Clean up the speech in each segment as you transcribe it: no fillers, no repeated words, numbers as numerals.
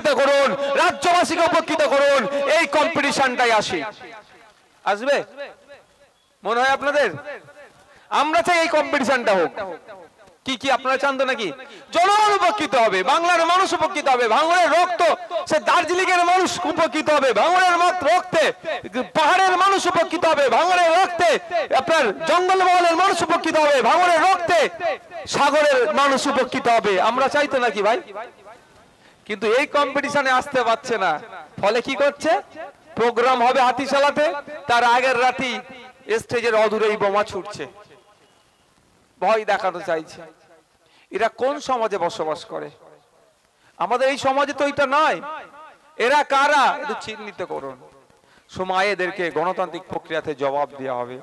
উপকৃত করুন, রাজ্যবাসীকে উপকৃত করুন, এই কম্পিটিশনটাই আসবে মনে হয় আপনাদের? আমরা চাই এই কম্পিটিশনটা হোক। কি আপনারা চান তো নাকি? জনগণ উপকৃত হবে, বাংলার মানুষ উপকৃত হবে, ভাঙড়ের রক্ত সে দার্জিলিং এর মানুষ উপকৃত হবে, ভাঙড়ের রক্তে পাহাড়ের মানুষ উপকৃত হবে, ভাঙড়ের রক্তে আপনার জঙ্গলমহলের মানুষ উপকৃত হবে, ভাঙড়ের রক্তে সাগরের মানুষ উপকৃত হবে। আমরা চাই তো নাকি ভাই? কিন্তু এই কম্পিটিশনে আসতে পারছে না, ফলে কি করছে? প্রোগ্রাম হবে হাতিশালাতে, তার আগের রাতি স্টেজের অদূরেই বোমা ছুটছে, ভয় দেখানো চাইছে। এরা কোন সমাজে বসবাস করে? আমাদের এই সমাজে তো এটা নয়। এরা কারা একটু চিহ্নিত করুন, সময় এদেরকে গণতান্ত্রিক প্রক্রিয়াতে জবাব দেওয়া হবে।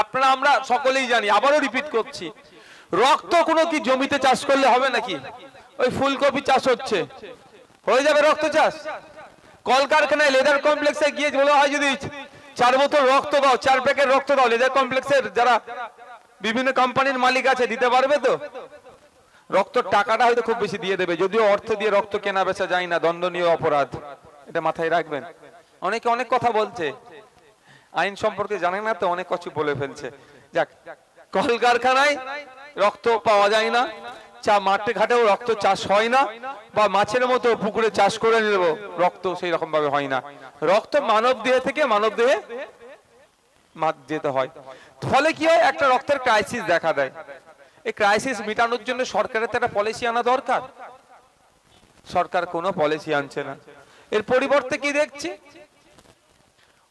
আপনারা আমরা সকলেই জানি, আবারও রিপিট করছি, রক্ত কোনো কি জমিতে চাষ করলে হবে নাকি? ওই ফুলকপি চাষ হচ্ছে, হয়ে যাবে রক্ত চাষ? কলকারখানায় লেদার কমপ্লেক্সে গিয়ে বলা হয় যদি 4 বোতল রক্ত দাও, 4 প্যাকেট রক্ত দাও, লেদার কমপ্লেক্সের যারা বিভিন্ন কোম্পানির মালিক আছে দিতে পারবে তো? রক্তর টাকাটা হয়তো খুব বেশি দিয়ে দেবে, যদিও অর্থ দিয়ে রক্ত কেনা বেচা যায় না, দণ্ডনীয় অপরাধ, এটা মাথায় রাখবেন। অনেকে অনেক কথা বলছে, আইন সম্পর্কে জানে না তো, অনেক কিছু বলে ফেলছে। যাক, কলকারখানায় রক্ত পাওয়া যায় না, মাঠে ঘাটেও রক্ত চাষ হয় না, বা মাছের মতো পুকুরে চাষ করে নেব, রক্ত সেই রকম ভাবে হয় না। রক্ত মানব দেহ থেকে মানব দেহে যেতে হয়। ফলে কি হয়? একটা রক্তের ক্রাইসিস দেখা দেয়। এই ক্রাইসিস মেটানোর জন্য সরকারের একটা পলিসি আনা দরকার। সরকার কোনো পলিসি আনছে না। এর পরিবর্তে কি দেখছি?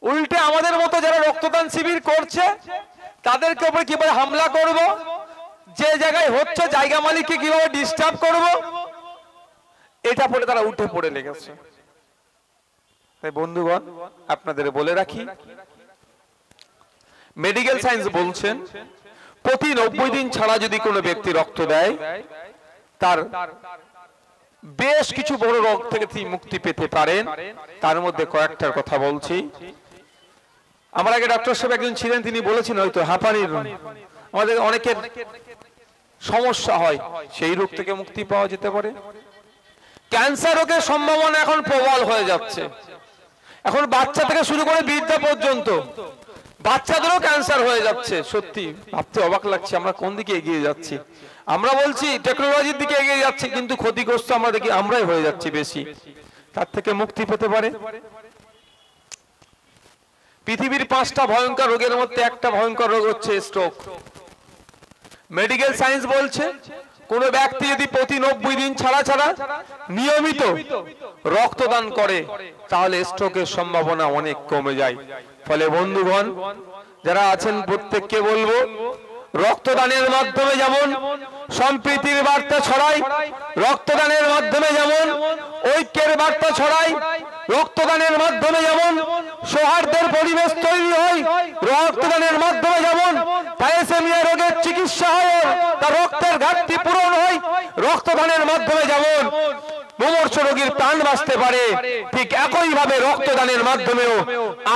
উল্টে আমাদের মতো যারা রক্তদান শিবির করছে তাদেরকে উপরে কিভাবে হামলা করব, যে জায়গায় হচ্ছে জায়গা মালিককে কিভাবে ডিস্টার্ব করব, এটা পড়ে তারা উঠে পড়ে লেগেছে। তাই বন্ধুগণ, আপনাদের বলে রাখি, মেডিকেল সায়েন্স বলছেন প্রতি 90 দিন ছাড়া যদি কোনো ব্যক্তি রক্ত দেয়, তার বেশ কিছু বড় রোগ থেকে তিনি মুক্তি পেতে পারেন। তার মধ্যে কয়েকটার কথা বলছি। আমার আগে ডক্টর সাহেব একজন ছিলেন, তিনি বলেছেন হয়তো হাঁপানির আমাদের অনেকের সমস্যা হয়, সেই রোগ থেকে মুক্তি পাওয়া যেতে পারে। ক্যান্সার রোগের সম্ভাবনা এখন প্রবল হয়ে যাচ্ছে। এখন বাচ্চা থেকে শুরু করে বৃদ্ধা পর্যন্ত বাচ্চাদেরও ক্যান্সার হয়ে যাচ্ছে। সত্যি ভাবতে অবাক লাগছে আমরা কোন দিকে এগিয়ে যাচ্ছি। আমরা বলছি টেকনোলজির দিকে এগিয়ে যাচ্ছি, কিন্তু ক্ষতিগ্রস্ত আমরা দেখি আমরাই হয়ে যাচ্ছি বেশি। তার থেকে মুক্তি পেতে পারে। পৃথিবীর 5টা ভয়ঙ্কর রোগের মধ্যে একটা ভয়ঙ্কর রোগ হচ্ছে স্ট্রোক। মেডিকেল সায়েন্স বলছে কোন ব্যক্তি যদি প্রতি 90 দিন ছাড়া নিয়মিত রক্তদান করে, তাহলে স্ট্রোকের সম্ভাবনা অনেক কমে যায়। ফলে বন্ধুগণ যারা আছেন প্রত্যেককে বলবো, রক্তদানের মাধ্যমে যেমন সম্প্রীতির বার্তা ছড়ায়, রক্তদানের মাধ্যমে যেমন ঐক্যের বার্তা ছড়ায়, রক্তদানের মাধ্যমে যেমন সৌহার্দ্যের পরিবেশ তৈরি হয়, রক্তদানের মাধ্যমে যেমন থ্যালাসেমিয়া রোগের চিকিৎসা হয়, তার রক্তের ঘাটতি পূরণ হয়, রক্তদানের মাধ্যমে যেমন মুমূর্ষ রোগীর প্রাণ বাঁচতে পারে, ঠিক একই ভাবে রক্তদানের মাধ্যমেও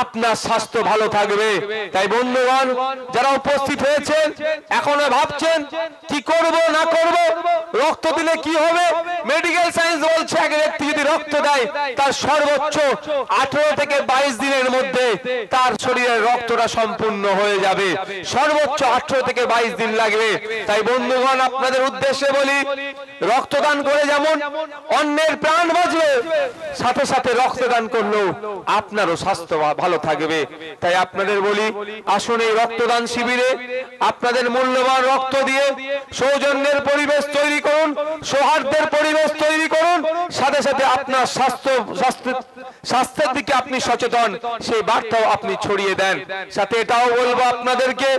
আপনার স্বাস্থ্য ভালো থাকবে। তাই বন্ধুগণ যারা উপস্থিত হয়েছেন, এখনো ভাবছেন কি করব না করব, রক্ত দিলে কি হবে, মেডিকেল সায়েন্স বলছে এক ব্যক্তি যদি রক্ত দেয়, তার সর্বোচ্চ 18 থেকে 22 দিনের মধ্যে তার শরীরের রক্তটা সম্পূর্ণ হয়ে যাবে। সর্বোচ্চ 18 থেকে 22 দিন লাগবে। তাই বন্ধুগণ আপনাদের উদ্দেশ্যে বলি, রক্তদান করে যেমন অন্যের প্রাণ বাঁচবে, সাথে সাথে রক্তদান করলেও আপনারও স্বাস্থ্য ভালো থাকবে। তাই আপনাদের বলি, আসুন এই রক্তদান শিবিরে আপনাদের মূল্যবান রক্ত দিয়ে সৌজন্যের পরিবেশ তৈরি করুন, সৌহার্দ্যের পরিবেশ তৈরি করুন, সাথে সাথে আপনার স্বাস্থ্যের দিকে আপনি সচেতন, সেই বার্তাও আপনি ছড়িয়ে দেন। সাথে এটাও বলবো আপনাদেরকে,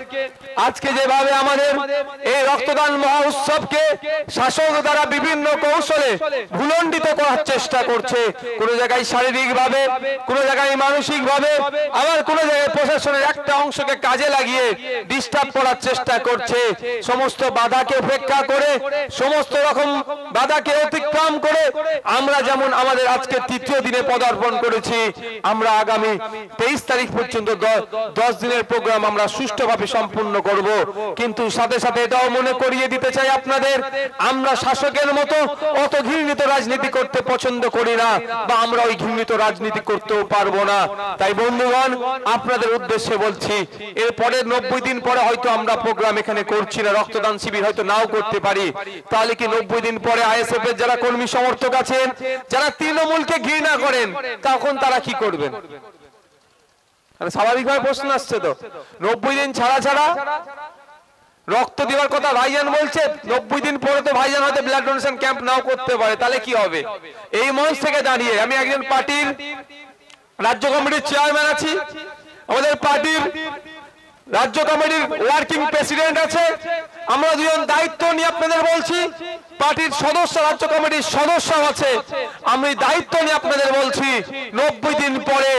আজকে যেভাবে আমাদের এই রক্তদান মহা উৎসবকে শাসক দ্বারা বিভিন্ন কৌশলে ভুলণ্ডিত করার চেষ্টা করছে, কোন জায়গায় শারীরিক ভাবে, কোন জায়গায় মানসিক ভাবে, আবার কোন জায়গায় প্রশাসনের একটা অংশকে কাজে লাগিয়ে ডিস্টার্ব করার চেষ্টা করছে। সমস্ত বাধাকে উপেক্ষা করে, সমস্ত রকম বাধাকে অতিক্রম করে আমরা যেমন আমাদের আজকে তৃতীয় দিনে পদার্পণ করেছি, আমরা আগামী 23 তারিখ পর্যন্ত 10 দিনের প্রোগ্রাম আমরা সুষ্ঠুভাবে সম্পূর্ণ করব। কিন্তু সাথে সাথে এটাও মনে করিয়ে দিতে চাই আপনাদের, আমরা শাসকের মতো অত ঘৃণিত রাজনীতি করতে পছন্দ করি না, বা আমরা ওই ঘৃণিত রাজনীতি করতেও পারবো না। তাই বন্ধুগণ, আপনাদের উদ্দেশ্যে বলছি, এরপরে 90 দিন পরে হয়তো আমরা প্রোগ্রাম এখানে করছি না, রক্তদান শিবির হয়তো নাও করতে পারি। তাহলে কি 90 দিন পরে আইএসএফ এর যারা কর্মী সমর্থক আছেন, যারা তৃণমূলকে ঘৃণা করেন, তখন তারা কি করবেন? স্বাভাবিকভাবে প্রশ্ন আসছে তো। 90 দিন ছাড়া ছাড়া রক্ত দেওয়ার কথা ভাইজান বলছে, 90 দিন পরে তো ভাইজান হয়তো ব্লাড ডোনেশন ক্যাম্প নাও করতে পারে, তাহলে কি হবে? এই মঞ্চ থেকে দাঁড়িয়ে আমি একজন পার্টির রাজ্য কমিটির চেয়ারম্যান আছি, আমাদের পার্টির রাজ্য কমিটির ওয়ার্কিং প্রেসিডেন্ট আছে, আমরা দুজন দায়িত্ব নিয়ে আপনাদের বলছি, পার্টির সদস্য রাজ্য কমিটির সদস্য আছে, আমি দায়িত্ব নিয়ে আপনাদের বলছি, 90 দিন পরে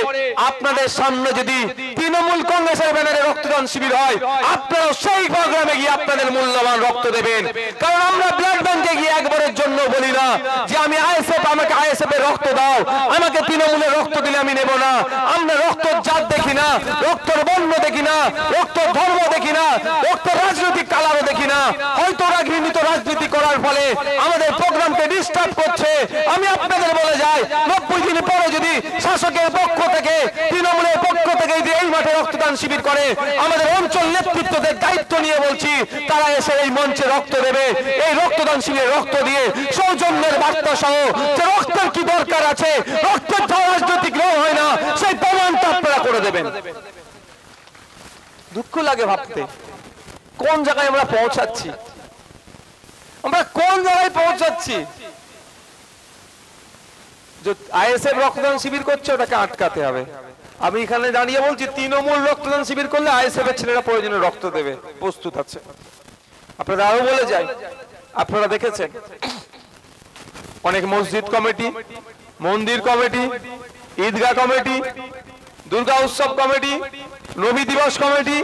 আপনাদের সামনে যদি তৃণমূল কংগ্রেসের ব্যানারে রক্তদান শিবির হয়, আপনারা সেই প্রোগ্রামে গিয়ে আপনাদের মূল্যবান রক্ত দেবেন। কারণ আমরা ব্লাড ব্যাংকে গিয়ে একবারের জন্য বলি না যে আমি আইএসএফ, আমাকে আইএসএফ এর রক্ত দাও, আমাকে তৃণমূলের রক্ত দিলে আমি নেব না। আমরা রক্তর জাত দেখি না, রক্তর বর্ণ দেখি না, রক্তর ধর্ম দেখি না, রক্তর রাজনৈতিক কালারও দেখি না। হয়তো ওরা ঘৃণিত রাজনীতি করার ফলে আমাদের প্রোগ্রামকে ডিস্টার্ব করছে। আমি আপনাদের বলে যাই, 90 দিন পরে যদি শাসকের পক্ষ থেকে, তৃণমূলের পক্ষ থেকে যদি এই মাঠে রক্তদান শিবির করে, আমাদের অঞ্চল নেতৃত্বদের দায়িত্ব নিয়ে বলছি, তারা এসে এই মঞ্চে রক্ত দেবে। এই রক্তদান শিবিরে রক্ত দিয়ে সৌজন্যের বার্তা সহ যে রক্তের কি দরকার আছে, রক্তের ছাড়া রাজনৈতিক রং হয় না, সেই প্রমাণটা আপনারা করে দেবেন। দুঃখ লাগে ভাবতে, কোন জায়গায় আমরা পৌঁছাচ্ছি, আমরা কোন জায়গায় পৌঁছাচ্ছি। আইএসএফ রক্তদান শিবির করছে, ওটাকে আটকাতে হবে। আমি এখানে দাঁড়িয়ে বলছি, তৃণমূল রক্তদান শিবির করলে আইএসএফ এর ছেলেরা প্রয়োজনে রক্ত দেবে, প্রস্তুত আছে। আপনারা আরো বলে যাই, আপনারা দেখেছেন অনেক মসজিদ কমিটি, মন্দির কমিটি, ঈদগাহ কমিটি, দুর্গা উৎসব কমিটি, নবী দিবস কমিটি,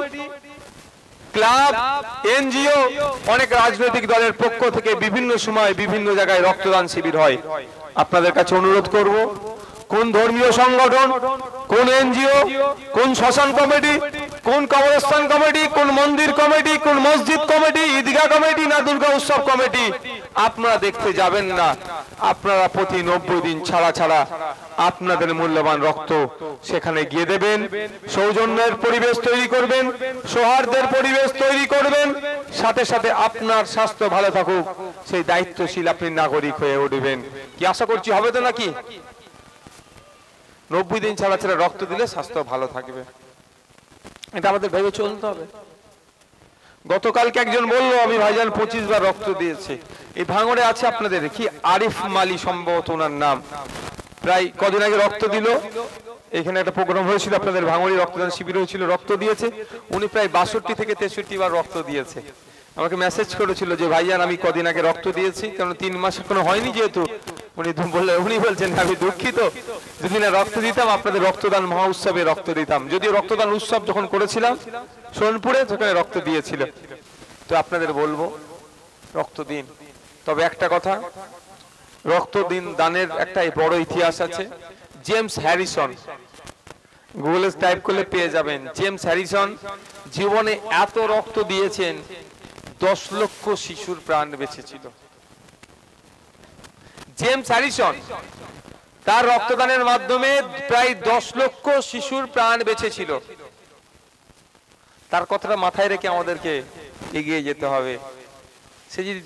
ক্লাব, এনজিও, অনেক রাজনৈতিক দলের পক্ষ থেকে বিভিন্ন সময় বিভিন্ন জায়গায় রক্তদান শিবির হয়। আপনাদের কাছে অনুরোধ করব, কোন ধর্মীয় সংগঠন, কোন এনজিও, কোন শ্মশান কমিটি, কোন কবরস্থান কমিটি, কোন মন্দির কমিটি, কোন মসজিদ কমিটি, ঈদগাহ কমিটি না দুর্গা উৎসব কমিটি, আপনারা দেখতে যাবেন না। আপনারা প্রতি 90 দিন ছাড়া ছাড়া আপনাদের মূল্যবান রক্ত সেখানে গিয়ে দেবেন। সৌজন্যের পরিবেশ তৈরি করবেন, সৌহার্দ্যের পরিবেশ তৈরি করবেন, সাথে সাথে আপনার স্বাস্থ্য ভালো থাকুক, সেই দায়িত্বশীল আপনি নাগরিক হয়ে উঠবেন। কি আশা করছি হবে তো নাকি? 90 দিন ছাড়া ছাড়া রক্ত দিলে স্বাস্থ্য ভালো থাকবে, এটা আমাদের ভেবে চলতে হবে। গতকালকে একজন বললো আমি ভাইজান 25 বার রক্ত দিয়েছে। এই ভাঙড়ে আছে আপনাদের কি আরিফ মালি সম্ভবত ওনার নাম, প্রায় কদিন আগে রক্ত দিল। এখানে একটা প্রোগ্রাম হয়েছিল আপনাদের ভাঙড়ে, রক্তদান শিবির হয়েছিল, রক্ত দিয়েছে উনি প্রায় 62 থেকে 63 বার রক্ত দিয়েছে। আমাকে মেসেজ করেছিল যে ভাইজান আমি কদিন আগে রক্ত দিয়েছি, কারণ 3 মাস এখনো হয়নি যেহেতু। উনি বলছেন আমি দুঃখিত, যদি না রক্ত দিতাম আপনাদের রক্তদান মহা উৎসবে রক্ত দিতাম। যদিও রক্তদান উৎসব যখন করেছিলাম সোনপুরে, সেখানে রক্ত দিয়েছিল। তো আপনাদের বলবো রক্ত দিন। তবে একটা কথা, রক্ত দিন দানের একটা বড় ইতিহাস আছে। জেমস হ্যারিসন, গুগলে টাইপ করলে পেয়ে যাবেন, জেমস হ্যারিসন জীবনে এত রক্ত দিয়েছেন, 10 লক্ষ শিশুর প্রাণ বেঁচেছিল। জেমস হ্যারিসন তার রক্তদানের মাধ্যমে প্রায় 10 লক্ষ শিশুর প্রাণ বেঁচেছিল। তার কথাটা মাথায় রেখে আমাদেরকে এগিয়ে যেতে হবে। সে যদি